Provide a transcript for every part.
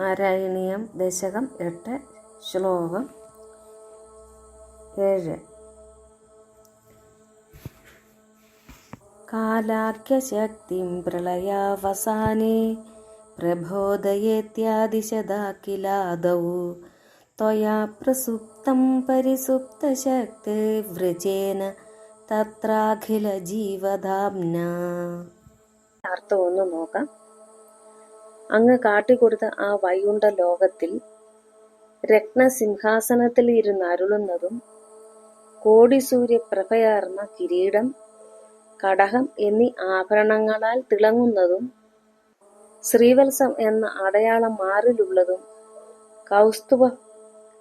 നാരായണീയം ദശകം 8 ശ്ലോകം 7. കാലാഖ്യശക്തിം പ്രളയാവസാനേ പ്രബോധയേത്യാദിശദാ കിലാദൗ ത്വയാ പ്രസുപ്തം പരിസുപ്തശക്തി വ്രജേന തത്രാഖില ജീവധാംനാ. അർത്ഥം ഒന്ന് നോക്കാം. അങ്ങ് കാട്ടിക്കൊടുത്ത ആ വൈകുണ്ഠ ലോകത്തിൽ രത്നസിംഹാസനത്തിൽ ഇരുന്ന് അരുളുന്നതും കോടി സൂര്യപ്രഭയാർന്ന കിരീടം, കടഹം എന്നീ ആഭരണങ്ങളാൽ തിളങ്ങുന്നതും ശ്രീവത്സം എന്ന അടയാളം മാറിലുള്ളതും കൗസ്തുഭ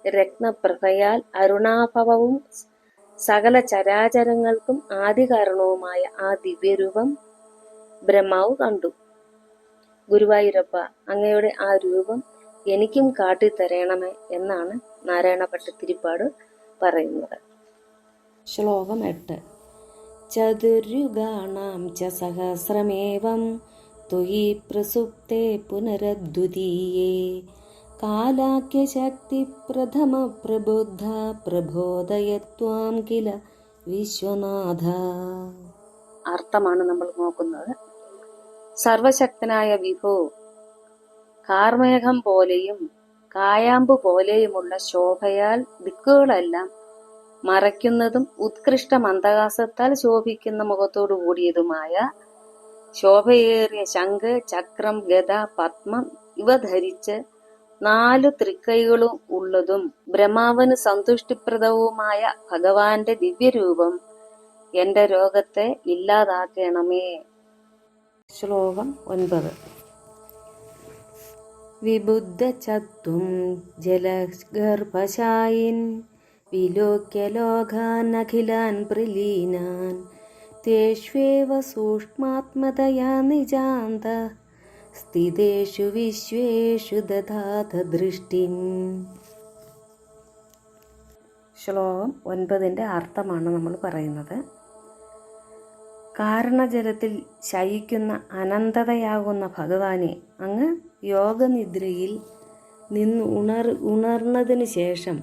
രത്നപ്രഭയാൽ അരുണാഭവവും സകല ചരാചരങ്ങൾക്കും ആദികാരണവുമായ ആ ദിവ്യരൂപം ബ്രഹ്മാവ് കണ്ടു. ഗുരുവായൂരപ്പ, അങ്ങയുടെ ആ രൂപം എനിക്കും കാട്ടിത്തരണമേ എന്നാണ് നാരായണ ഭട്ടതിരിപ്പാട് പറയുന്നത്. ശ്ലോകം 8. ചതുര്യുഗാണാം ച സഹസ്രമേവം ത്വയി പ്രസുപ്തേ പുനരദ്വിതീയേ കാലാഖ്യശക്തി പ്രഥമ പ്രബുദ്ധ പ്രബോധയത്വാം കില വിശ്വനാഥ. അർത്ഥമാണ് നമ്മൾ നോക്കുന്നത്. സർവശക്തനായ വിഭോ, കാർമേഘം പോലെയും കായാമ്പു പോലെയുമുള്ള ശോഭയാൽ ദിക്കുകളെല്ലാം മറയ്ക്കുന്നതും ഉത്കൃഷ്ട മന്ദഹാസത്താൽ ശോഭിക്കുന്ന മുഖത്തോടു കൂടിയതുമായ ശോഭയേറിയ ശംഖ്, ചക്രം, ഗദ, പത്മം ഇവ ധരിച്ച് 4 തൃക്കൈകളും ഉള്ളതും ബ്രഹ്മാവിന് സന്തുഷ്ടിപ്രദവുമായ ഭഗവാന്റെ ദിവ്യരൂപം എന്റെ രോഗത്തെ ഇല്ലാതാക്കണമേ. ശ്ലോകം 9. വിബുദ്ധചത്വം ജലഗർഭശായിൻ വിലോക്യ ലോകാനഖിലാൻ പ്രലീനാൻ തേഷ്വേവ സൂക്ഷ്മാത്മതയാ നിജാന്ത സ്ഥിതേഷു വിശ്വേഷു ദധാത ദൃഷ്ടിം. ശ്ലോകം 9 അർത്ഥമാണ് നമ്മൾ പറയുന്നത്. കാരണജലത്തിൽ ശയിക്കുന്ന അനന്തതയാകുന്ന ഭഗവാനെ അങ്ങ് യോഗനിദ്രയിൽ നിന്ന് ഉണർന്നതിന് ശേഷം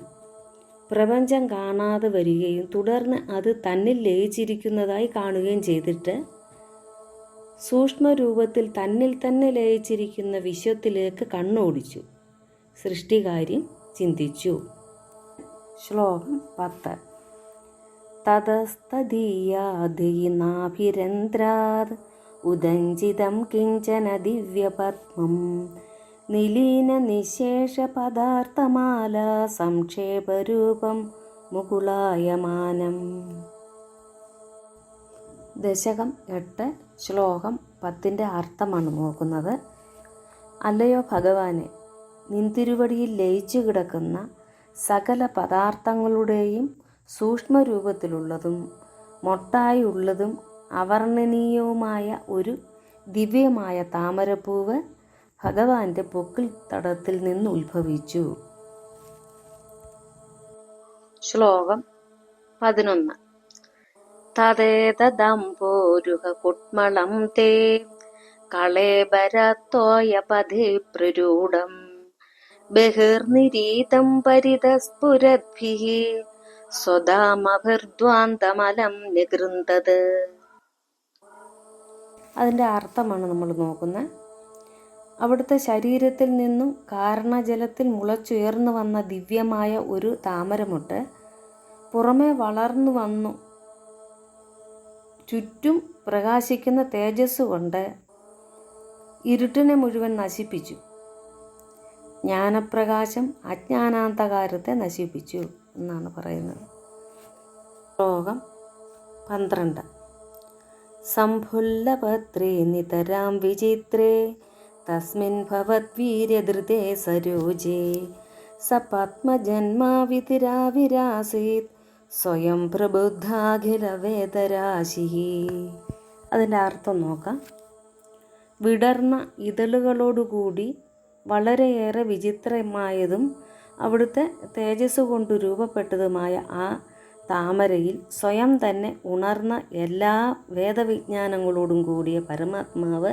പ്രപഞ്ചം കാണാതെ വരികയും തുടർന്ന് അത് തന്നിൽ ലയിച്ചിരിക്കുന്നതായി കാണുകയും ചെയ്തിട്ട് സൂക്ഷ്മരൂപത്തിൽ തന്നിൽ തന്നെ ലയിച്ചിരിക്കുന്ന വിശ്വത്തിലേക്ക് കണ്ണോടിച്ചു സൃഷ്ടികാര്യം ചിന്തിച്ചു. ശ്ലോകം 10. തതസ്തദീയാദിനാഭിരന്ത്രാത് ഉദഞ്ചിതം കിഞ്ചന ദിവ്യപത്മം നിലീന നിശേഷ പദാർത്ഥമാല സംക്ഷേപരൂപം മുകുളായമാനം. ദശകം 8 ശ്ലോകം 10 അർത്ഥമാണ് നോക്കുന്നത്. അല്ലയോ ഭഗവാനെ, നിന്തിരുവടിയിൽ ലയിച്ചു കിടക്കുന്ന സകല പദാർത്ഥങ്ങളുടെയും സൂക്ഷ്മരൂപത്തിലുള്ളതും മൊട്ടായുള്ളതും അവർണ്ണനീയവുമായ ഒരു ദിവ്യമായ താമരപ്പൂവ് ഭഗവാന്റെ പൊക്കിൾ തടത്തിൽ നിന്ന് ഉത്ഭവിച്ചു. ശ്ലോകം 11. തദേതദംഭോരുഹ കുട്മളം തേ കളേബരത്തോയ പഥേ പ്രരൂഢം ബഹിർനിരീതം പരിതസ്ഫുരദ്ഭിഃ സ്വധാമഭിർദ്വാന്തമലം നിഗൃന്തത്. അതിൻ്റെ അർത്ഥമാണ് നമ്മൾ നോക്കുന്നത്. അവിടുത്തെ ശരീരത്തിൽ നിന്നും കാരണജലത്തിൽ മുളച്ചുയർന്നു വന്ന ദിവ്യമായ ഒരു താമരമുട്ട് പുറമേ വളർന്നു വന്നു ചുറ്റും പ്രകാശിക്കുന്ന തേജസ് കൊണ്ട് ഇരുട്ടിനെ മുഴുവൻ നശിപ്പിച്ചു. ജ്ഞാനപ്രകാശം അജ്ഞാനാന്ധകാരത്തെ നശിപ്പിച്ചു എന്നാണ് പറയുന്നത്. ശ്ലോകം 12. സംഭുല്ലപത്രേ നിതരാം വിചിത്രേ തസ്മിൻ ഭവദ്വീര്യധൃതേ സരോജേ സ പത്മജന്മാവിതിരാവിരാസീത് സ്വയം പ്രബുദ്ധാഖില വേദരാശി. അതിൻ്റെ അർത്ഥം നോക്കാം. വിടർന്ന ഇതളുകളോടുകൂടി വളരെയേറെ വിചിത്രമായതും അവിടുത്തെ തേജസ് കൊണ്ട് രൂപപ്പെട്ടതുമായ ആ താമരയിൽ സ്വയം തന്നെ ഉണർന്ന എല്ലാ വേദവിജ്ഞാനങ്ങളോടും കൂടിയ പരമാത്മാവ്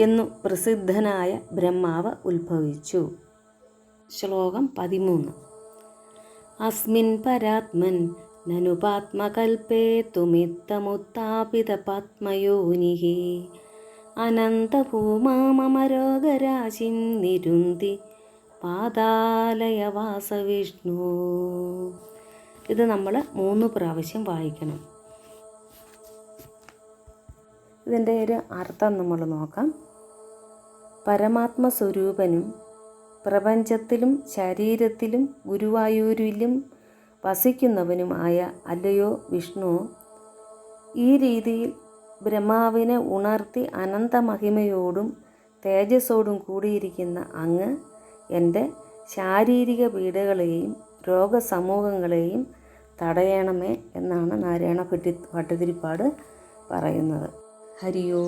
എന്നു പ്രസിദ്ധനായ ബ്രഹ്മാവ് ഉത്ഭവിച്ചു. ശ്ലോകം 13. അസ്മിൻ പരാത്മൻ നനുപാത്മകൽപ്പേതുമിത്തമുത്ഥാപിതപാത്മയോനിഃ അനന്തഭൂമാമരോഗരാശിം നിരുന്തി പാതാലയവാസവിഷ്ണു. ഇത് നമ്മൾ 3 പ്രാവശ്യം വായിക്കണം. ഇതിൻ്റെ ഒരു അർത്ഥം നമ്മൾ നോക്കാം. പരമാത്മസ്വരൂപനും പ്രപഞ്ചത്തിലും ശരീരത്തിലും ഗുരുവായൂരിലും വസിക്കുന്നവനുമായ അല്ലയോ വിഷ്ണു, ഈ രീതിയിൽ ബ്രഹ്മാവിനെ ഉണർത്തി അനന്തമഹിമയോടും തേജസ്സോടും കൂടിയിരിക്കുന്ന അങ്ങ് എൻ്റെ ശാരീരിക പീഡകളെയും രോഗസമൂഹങ്ങളെയും തടയണമേ എന്നാണ് നാരായണ ഭട്ടതിരിപ്പാട് പറയുന്നത്. ഹരിയോ.